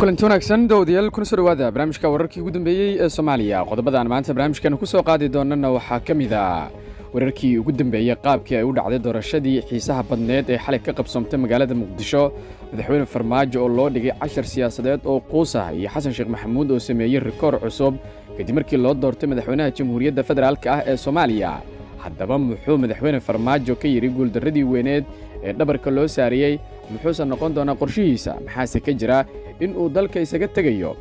kulanti wanaagsan dowdayaal kuna soo dhawaada barnaamijka wararkii ugu dambeeyey ee Soomaaliya. Qodobadaan maanta barnaamijkan ku soo qaadi doonana waxaa ka mid ah wararkii ugu dambeeyey qaabkii ay u dhacday doorashadii xiisaha badneed ee xalay ka qabsoontay magaalada Muqdisho. Madaxweyne Farmaajo oo loo dhigay 10 siyaasadeed oo quusa iyo Xasan Sheekh Maxamuud oo sameeyay rikoor cusub kadib markii loo doortay madaxweynaha Jamhuuriyadda Federaalka ah ee Soomaaliya. haddaba muxuu madaxweyne Farmaajo ka yiri guuldaradii weyneed ee dhabarka loo saariyay muxuu noqon doonaa qorshihiisa maxaase ka jira in uu dalka isaga tagayo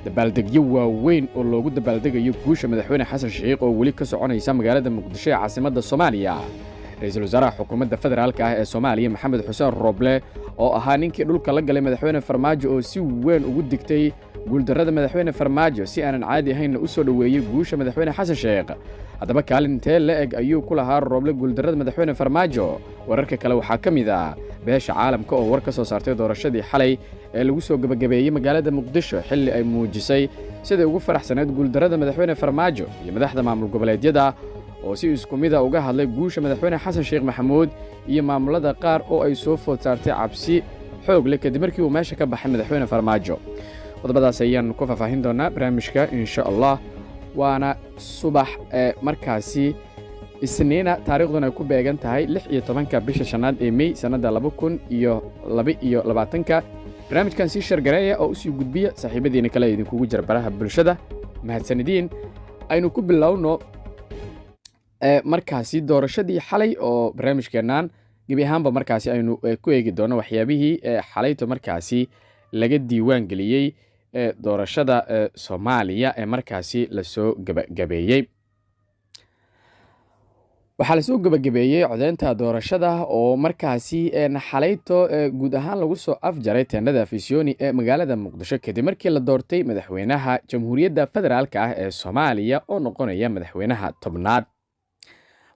dabaaldegyo waaweyn oo loogu dabaaldegayo guusha madaxweyne Xasan Sheekh oo weli ka soconaysa magaalada Muqdisho ee caasimadda Soomaaliya. ra'iisul wasaaraha xukuumadda federaalka ah ee Soomaaliya Maxamed Xuseen Roble oo ahaa ninkii dhulka la galay madaxweyne Farmaajo oo si weyn ugu digtay guuldarada madaxweyne Farmaajo si aanan caadi ahayn u soo dhaweeyay guusha madaxweyne Xasan Sheekh. haddaba kaalintee la-eg ayuu ku lahaa Roble guuldarada madaxweyne Farmaajo. wararka kale waxaa ka mid ah beesha caalamka oo war ka soo saartay doorashadii xalay ee lagu soo gabagabeeyay magaalada Muqdisho xilli ay muujisay sida ugu faraxsaneed guuldarada madaxweyne Farmaajo iyo madaxda maamul goboleedyada oo si isku mid ah uga hadlay guusha madaxweyne Xasan Sheekh Maxamuud iyo maamulada qaar oo ay soo food saartay cabsi xoog leh kadib markii uu meesha ka baxay madaxweyne Farmaajo. qodobadaas ayaan ku faahfaahin doonaa barnaamijka insha Allah. waana subax markaasi isniina taariikhduna ay ku beegan tahay 16 bisha shanaad ee May sanada 2022. barnaamijkan si shargareeya oo u sii gudbiya saaxiibadiina kale idinkugu jira baraha bulshada. mahadsanidin. aynu ku bilowno markaasi doorashadii xalay oo barnaamijkeenan gebi ahaanba markaasi aynu ku eegi doono waxyaabihii xalayto markaasi laga diiwaan geliyay doorashada Soomaaliya ee markaasi la soo gabagabeeyay. waxaa la soo gabagabeeyay codeynta doorashada oo markaasi xalayto guud ahaan lagu soo afjaray teendhada Afisyooni ee magaalada Muqdisho kadib markii la doortay madaxweynaha Jamhuuriyadda Federaalka ah ee Soomaaliya oo noqonaya madaxweynaha tobnaad.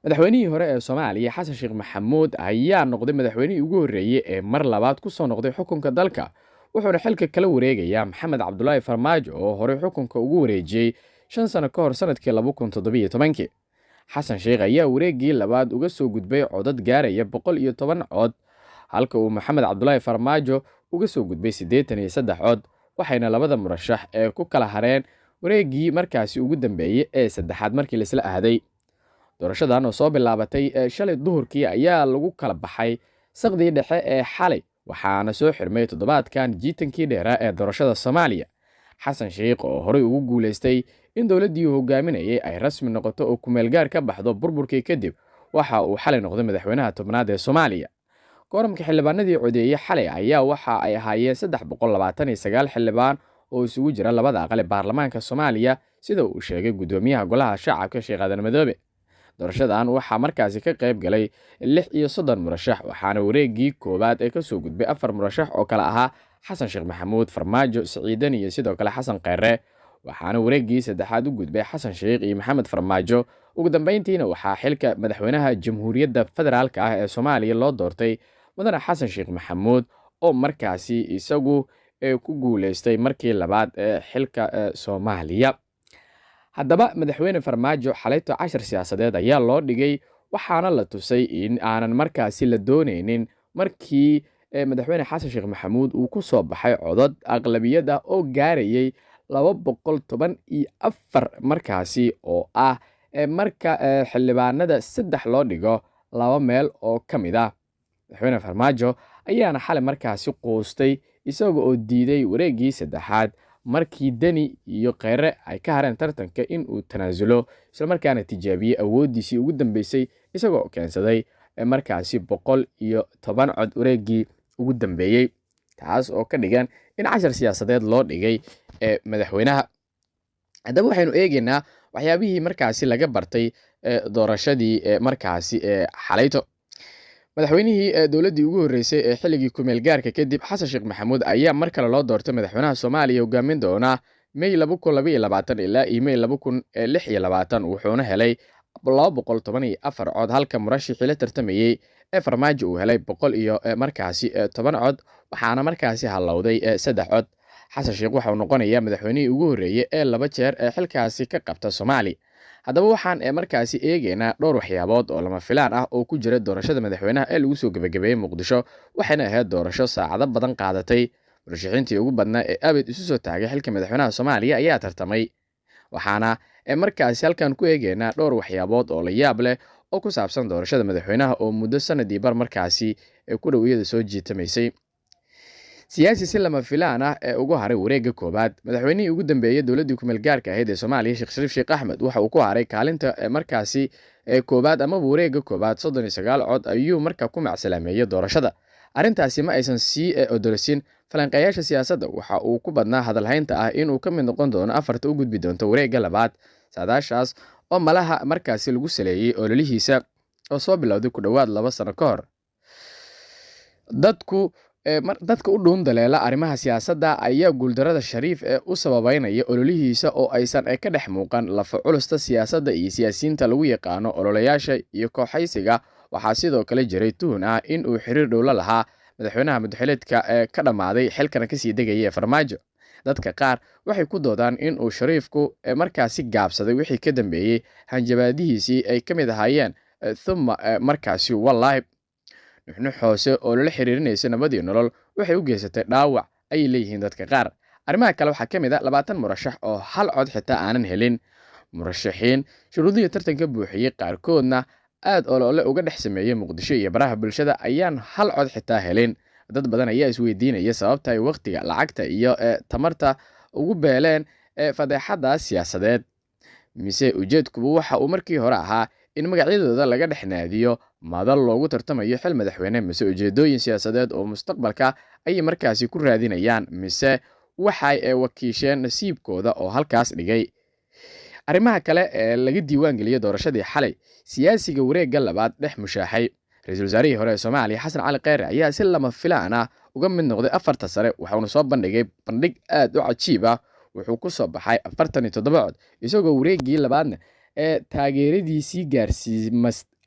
madaxweynihii hore ee Soomaaliya Xasan Sheekh Maxamuud ayaa noqday madaxweynihii ugu horreeyay ee mar labaad ku soo noqday xukunka dalka, wuxuuna xilka kala wareegayaa Maxamed Cabdullaahi Farmaajo oo horey xukunka ugu wareejiyay 5 sano ka hor sanadkii 2017. Xasan Sheekh ayaa wareegii labaad uga soo gudbay codad gaaraya 110 cod halka uu Maxamed Cabdullaahi Farmaajo uga soo gudbay 83 cod, waxayna labada murashax ee ku kala hareen wareegii markaasi ugu dambeeyay ee saddexaad markii la isla aaday. doorashadan oo soo bilaabatay shalay duhurkii ayaa lagu kala baxay saqdii dhexe ee xalay, waxaana soo xirmay toddobaadkan jiitankii dheeraa ee doorashada Soomaaliya. Xasan Sheekh oo horey ugu guuleystay in dawladdii uu hogaaminayay ay rasmi noqoto oo kumeel gaar ka baxdo burburkii kadib, waxa uu xalay noqday madaxweynaha tobnaad ee Soomaaliya. kooramka xildhibaanadii codeeyay xalay ayaa waxa ay ahaayeen 329 xildhibaan oo isugu jira labada aqal ee baarlamaanka Soomaaliya sida uu sheegay gudoomiyaha golaha shacabka Sheekh Aadan Madoobe. doorashadan waxaa markaasi ka qayb galay 36 murashax, waxaana wareegii koowaad ee ka soo gudbay 4 murashax oo kala ahaa Xasan Sheekh Maxamuud, Farmaajo, Siciidan iyo sidoo kale Xasan Kheyre, waxaana wareegii saddexaad u gudbay Xasan Sheekh iyo Maxamed Farmaajo. ugu dambeyntiina waxaa xilka madaxweynaha Jamhuuriyadda Federaalka ah ee Soomaaliya loo doortay madaxweyne Xasan Sheekh Maxamuud oo markaasi isagu ku guuleystay markii labaad ee xilka Soomaaliya. haddaba madaxweyne Farmaajo xalayto 10 siyaasadeed ayaa loo dhigay, waxaana la tusay in aanan markaasi la dooneynin markii madaxweyne Xasan Sheekh Maxamuud uu ku soo baxay codad aqlabiyad ah oo gaarayay 214 markaasi oo ah marka xildhibaanada 3 loo dhigo 2 meel oo ka mid ah. madaxweyne Farmaajo ayaana xalay markaasi quustay isaga oo diiday wareegii saddexaad markii Dani iyo Kheyre ay ka hareen tartanka in uu tanaasulo, isla markaana tijaabiyay awoodiisii ugu dambeysay isagoo keensaday markaasi 110 cod wareegii ugu dambeeyay, taas oo ka dhigan in 10 siyaasadeed loo dhigay madaxweynaha. haddaba waxaynu eegaynaa waxyaabihii markaasi laga bartay doorashadii markaasi xalayto. madaxweynihii dawladdii ugu horreysay ee xilligii kumeel gaarka kadib Xasan Sheekh Maxamuud ayaa mar kale loo doortay madaxweynaha Soomaaliya hogaamin doona May 2022 ilaa May 2026, wuxuuna helay 214 cod halka murashixii la tartamayay ee Farmaajo uu helay 110 cod, waxaana markaasi halowday 3 cod. Xasan Sheekh waxa uu noqonayaa madaxweynihii ugu horreeyay ee 2 jeer ee xilkaasi ka qabta Soomaaliya. haddaba waxaan markaasi eegaynaa dhowr waxyaabood oo lama filaan ah oo ku jira doorashada madaxweynaha ee lagu soo gabagabeeyay Muqdisho, waxayna ahayd doorasho saacado badan qaadatay murashaxiintii ugu badnaa ee abid isu soo taagay xilka madaxweynaha Soomaaliya ayaa tartamay, waxaana markaasi halkan ku eegeynaa dhowr waxyaabood oo la yaab leh oo ku saabsan doorashada madaxweynaha oo muddo sanadii bar markaasi ku dhowiyada soo jiitamaysay. siyaasi si lama filaan ah ee ugu haray wareegga koobaad. madaxweynihii ugu dambeeyay dowladdii ku-meel gaarka ahayd ee Soomaaliya Sheekh Shariif Sheekh Axmed waxa uu ku haray kaalinta markaasi koobaad ama wareegga koobaad 39 cod ayuu markaa ku macsalaameeyay doorashada. arrintaasi ma aysan sii odolsin falanqeeyaasha siyaasadda. waxa uu ku badnaa hadalhaynta ah inuu ka mid noqon doono afarta u gudbi doonto wareegga labaad, saadaashaas oo malaha markaasi lagu saleeyay ololihiisa oo soo bilowday ku dhowaad 2 sano ka hor. dadka u dhuun daleela arrimaha siyaasadda ayaa guuldarada Shariif u sababeynaya ololihiisa oo aysan ka dhex muuqan lafa culusta siyaasadda iyo siyaasiyiinta lagu yaqaano ololayaasha iyo kooxaysiga. waxaa sidoo kale jiray tuhun ah in uu xiriir dhow la lahaa madaxweynaha madaxweyneedka ka dhammaaday xilkana kasii degaya Farmaajo. dadka qaar waxay ku doodaan in uu Shariifku markaasi gaabsaday wixii ka dambeeyay hanjabaadihiisii ay ka mid ahaayeen thumma markaasi wallaahi nuxnux hoose oo lala xiriirinaysa nabad iyo nolol waxay u geysatay dhaawac ay leeyihiin dadka qaar. arrimaha kale waxaa ka mid ah 20 murashax oo hal cod xitaa aanan helin. murashaxiin shuruudihii tartanka buuxiyey qaarkoodna aad olole uga dhex sameeyay Muqdisho iyo baraha bulshada ayaan hal cod xitaa helin. dad badan ayaa isweydiinaya sababta ay waqtiga, lacagta iyo tamarta ugu beeleen fadeexadaas siyaasadeed. mise ujeedkuba waxa uu markii hore ahaa in magacyadooda laga dhex naadiyo madal loogu tartamayo xil madaxweyne, mise ujeedooyin siyaasadeed oo mustaqbalka ay markaasi ku raadinayaan, mise waxay wakiisheen nasiibkooda oo halkaas dhigay. arrimaha kale ee laga diiwaan geliyay doorashadii xalay, siyaasiga wareegga labaad dhex mushaaxay ra'iisul wasaarihii hore ee Soomaaliya Xasan Cali Kheyre ayaa si lama filaan ah uga mid noqday afarta sare. waxaanu soo bandhigay bandhig aad u cajiib ah. wuxuu ku soo baxay 47 cod, isagoo wareeggii labaadna taageeradiisii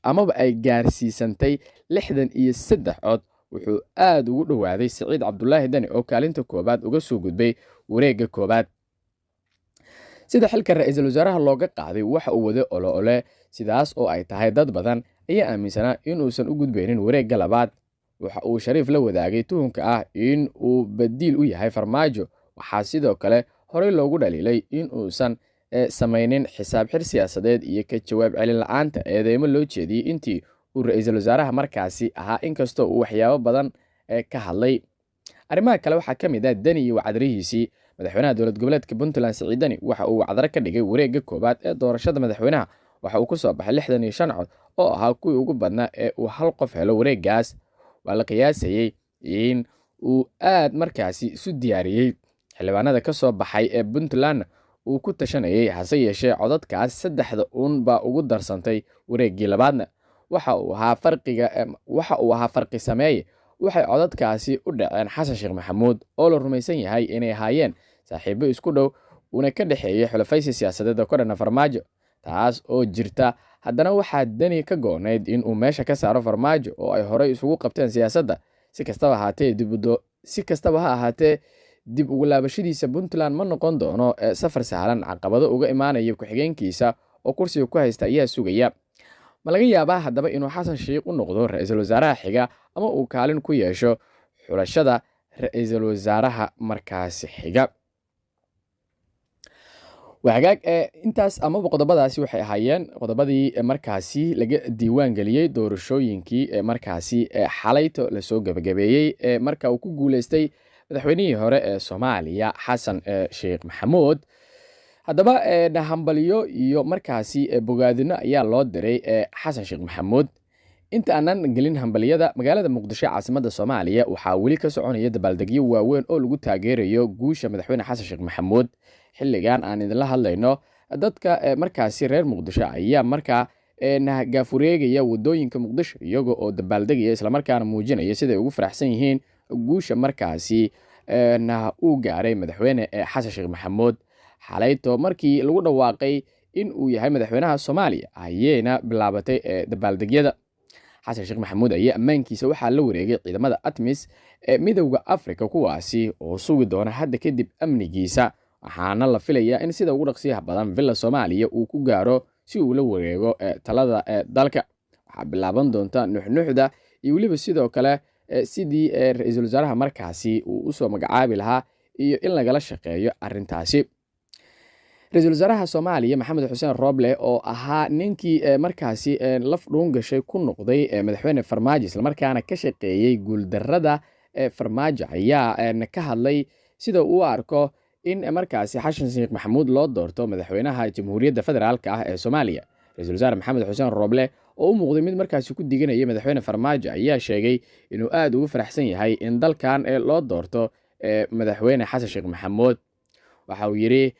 amaba ay gaarsiisantay 63 cod. wuxuu aad ugu dhowaaday Siciid Cabdulaahi Dani oo kaalinta koobaad uga soo gudbay wareegga koobaad. sida xilka ra'iisul wasaaraha looga qaaday waxa uu wada olole, sidaas oo ay tahay dad badan ayaa aaminsanaa inuusan u gudbaynin wareegga labaad. waxa uu Shariif la wadaagay tuhunka ah in uu badiil u yahay Farmaajo. waxaa sidoo kale horey loogu dhaliilay in uusan samaynin xisaab xir siyaasadeed iyo ka jawaab celin la'aanta eedeymo loo jeediyey intii uu ra'iisul wasaaraha markaasi ahaa, inkastoo uu waxyaabo badan ka hadlay. arrimaha kale waxaa ka mid ah Dani iyo wacdarihiisii. madaxweynaha dowlad goboleedka Puntland Siciid Dani waxa uu wacdaro ka dhigay wareegga koobaad ee doorashada madaxweynaha. waxa uu ku soo baxay 65 cod oo ahaa kuwii ugu badnaa ee uu hal qof helo wareeggaas. waa la qiyaasayay in uu aad markaasi isu diyaariyey. xildhibaanada ka soo baxay ee Puntland uu ku tashanayay, hase yeeshee codadkaas saddexda baa ugu darsantay wareeggii labaadna. waxa uu ahaa farqi sameeye. waxay codadkaasi u dhaceen Xasan Sheekh Maxamuud oo la rumaysan yahay inay ahaayeen saaxiibo isku dhow una ka dhaxeeyay xulafaysi siyaasadeed oo ka dhana Farmaajo. taas oo jirta, haddana waxaa Dani ka goonayd in uu meesha ka saaro Farmaajo oo ay horey isugu qabteen siyaasadda. si kastaba ha ahaatee dib ugu laabashadiisa Puntland ma noqon doono safar sahlan. caqabado uga imaanaya ku-xigeenkiisa oo kursiga ku haysta ayaa sugaya. ma laga yaabaa haddaba inuu Xasan Sheekh u noqdo ra'iisul wasaaraha xiga ama uu kaalin ku yeesho xulashada ra'iisul wasaaraha markaasi xiga? wahagaag intaas amaba qodobadaasi waxay ahaayeen qodobadii markaasi laga diiwaan geliyey doorashooyinkii markaasi xalayto lasoo gabagabeeyey marka uu ku guuleystay madaxweynihii hore ee Soomaaliya Xasan Sheekh Maxamuud. haddaba hambalyo iyo markaasi bogaadino ayaa loo diray Xasan Sheekh Maxamuud. inta aanan gelin hambaliyada, magaalada Muqdisho caasimadda Soomaaliya waxaa weli ka soconaya dabaaldegyo waaweyn oo lagu taageerayo guusha madaxweyne Xasan Sheekh Maxamuud. xilligan aan idinla hadlayno, dadka markaasi reer Muqdisho ayaa markaa gaafureegaya wadooyinka Muqdisho iyaga oo dabaaldegaya isla markaana muujinaya sida ay ugu faraxsan yihiin guusha markaasi uu gaaray madaxweyne Xasan Sheekh Maxamuud. xalayto markii lagu dhawaaqay in uu yahay madaxweynaha Soomaaliya ayayna bilaabatay dabaaldegyada. Xasan Sheekh Maxamuud ayaa ammaankiisa waxaa la wareegay ciidamada ATMIS ee Midowga Afrika, kuwaasi oo sugi doona hadda kadib amnigiisa. waxaana la filayaa in sida ugu dhaqsiyaha badan villa Soomaaliya uu ku gaaro si uu la wareego talada dalka. waxaa bilaaban doonta nuxnuxda iyo weliba sidoo kale sidii ra'iisul wasaaraha markaasi uu u soo magacaabi lahaa iyo in lagala shaqeeyo arrintaasi. ra'iisul wasaaraha Soomaaliya Maxamed Xuseen Roble oo ahaa ninkii markaasi laf dhuun gashay ku noqday madaxweyne Farmaajo isla markaana ka shaqeeyay guuldarrada Farmaajo ayaa ka hadlay sida uu arko in markaasi Xasan Sheikh Maxamuud loo doorto madaxweynaha Jamhuuriyadda Federaalka ah ee Soomaaliya. ra'iisul wasaare Maxamed Xuseen Roble oo u muuqday mid markaasi ku diganaya madaxweyne Farmaajo ayaa sheegay inuu aad ugu faraxsan yahay in dalkan loo doorto madaxweyne Xasan Sheikh Maxamuud. waxa uu yiri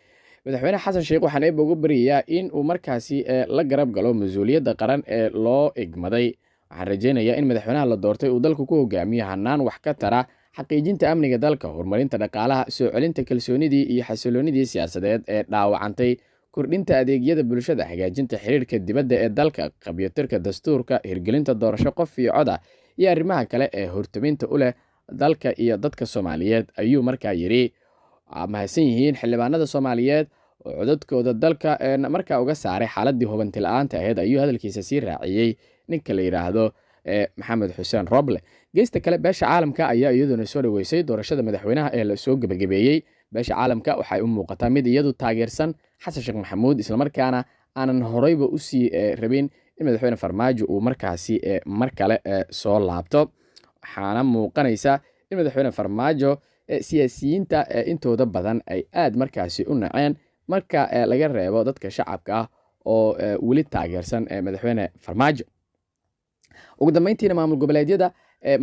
madaxweyne Xasan Sheikh waxaan eeba ugu bariyaa in uu markaasi la garab galo mas'uuliyadda qaran ee loo igmaday. waxaan rajaynayaa in madaxweynaha la doortay uu dalku ku hogaamiyo hanaan wax ka tara xaqiijinta amniga dalka, horumarinta dhaqaalaha, soo celinta kalsoonidii iyo xasilloonidii siyaasadeed ee dhaawacantay, kordhinta adeegyada bulshada, hagaajinta xiriirka dibadda ee dalka, qabyootirka dastuurka, hirgelinta doorasho qof iyo cod ah iyo arrimaha kale ee hortaminta u leh dalka iyo dadka Soomaaliyeed ayuu markaa yiri. mahadsan yihiin xildhibaanada Soomaaliyeed oo codadkooda dalka markaa uga saaray xaaladii hubanti la'aanta ahayd ayuu hadalkiisa sii raaciyay ninka la yiraahdo Maxamed Xuseen Roble. geesta kale beesha caalamka ayaa iyaduna soo dhaweysay doorashada madaxweynaha ee la soo gabagabeeyay. beesha caalamka waxay u muuqataa mid iyadu taageersan Xasan Sheikh Maxamuud isla markaana aanan horeyba u sii rabin in madaxweyne Farmaajo uu markaasi mar kale soo laabto. waxaana muuqanaysa in madaxweyne Farmaajo siyaasiyiinta intooda badan ay aad markaasi u naceen marka laga reebo dadka shacabka ah oo weli taageersan madaxweyne Farmaajo. ugu dambeyntiina maamul goboleedyada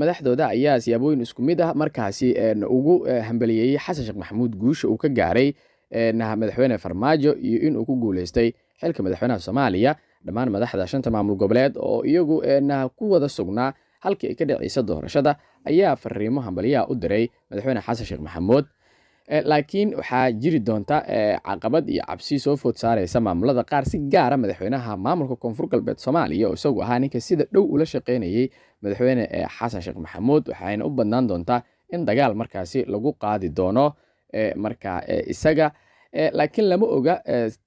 madaxdooda ayaa siyaabooyin isku mid ah markaasi ugu hambaliyay Xasan Sheikh Maxamuud guusha uu ka gaaray madaxweyne Farmaajo iyo in uu ku guuleystay xilka madaxweynaha Soomaaliya. dhammaan madaxda shanta maamul goboleed oo iyagu ku wada sugnaa halkii ay ka dhacaysa doorashada ayaa fariimo hambaliyaha u diray madaxweyne Xasan Sheikh Maxamuud. laakiin waxaa jiri doonta caqabad iyo cabsi soo food saaraysa maamulada qaar, si gaara madaxweynaha maamulka Koonfur Galbeed Soomaaliya oo isagu ahaa ninka sida dhow ula shaqeynayay madaxweyne Xasan Sheikh Maxamuud. waxayna u badnaan doontaa in dagaal markaasi lagu qaadi doono markaa isaga. laakiin lama oga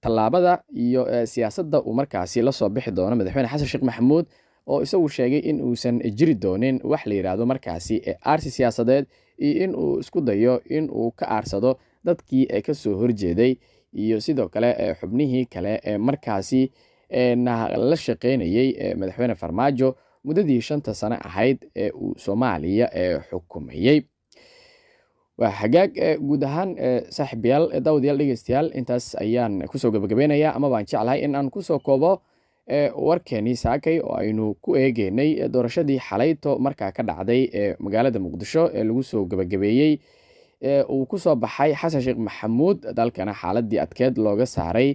tallaabada iyo siyaasadda uu markaasi la soo bixi doono madaxweyne Xasan Sheikh Maxamuud oo isagu sheegay in uusan jiri doonin wax la yiraahdo markaasi aarsi siyaasadeed iyo in uu isku dayo in uu ka aarsado dadkii ka soo horjeeday iyo sidoo kale xubnihii kale markaasi la shaqeynayay madaxweyne Farmaajo muddadii 5 sano ahayd ee uu Soomaaliya xukumayay. waa hagaag guud ahaan saaxiibayaal daawadayaal dhegeystayaal intaas ayaan kusoo gabagabeynayaa ama baan jeclahay in aan kusoo koobo warkeenii saakay oo aynu ku eegeynay doorashadii xalayto markaa ka dhacday magaalada Muqdisho ee lagu soo gabagabeeyey uu ku soo baxay Xasan Sheikh Maxamuud dalkana xaaladii adkeed looga saaray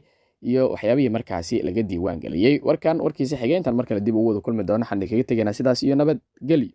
iyo waxyaabihii markaasi laga diiwaan galiyay. warkiisa xigeentan markale dib ugu wada kulmi doono xandhi kaga tegaynaa sidaas iyo nabad geli.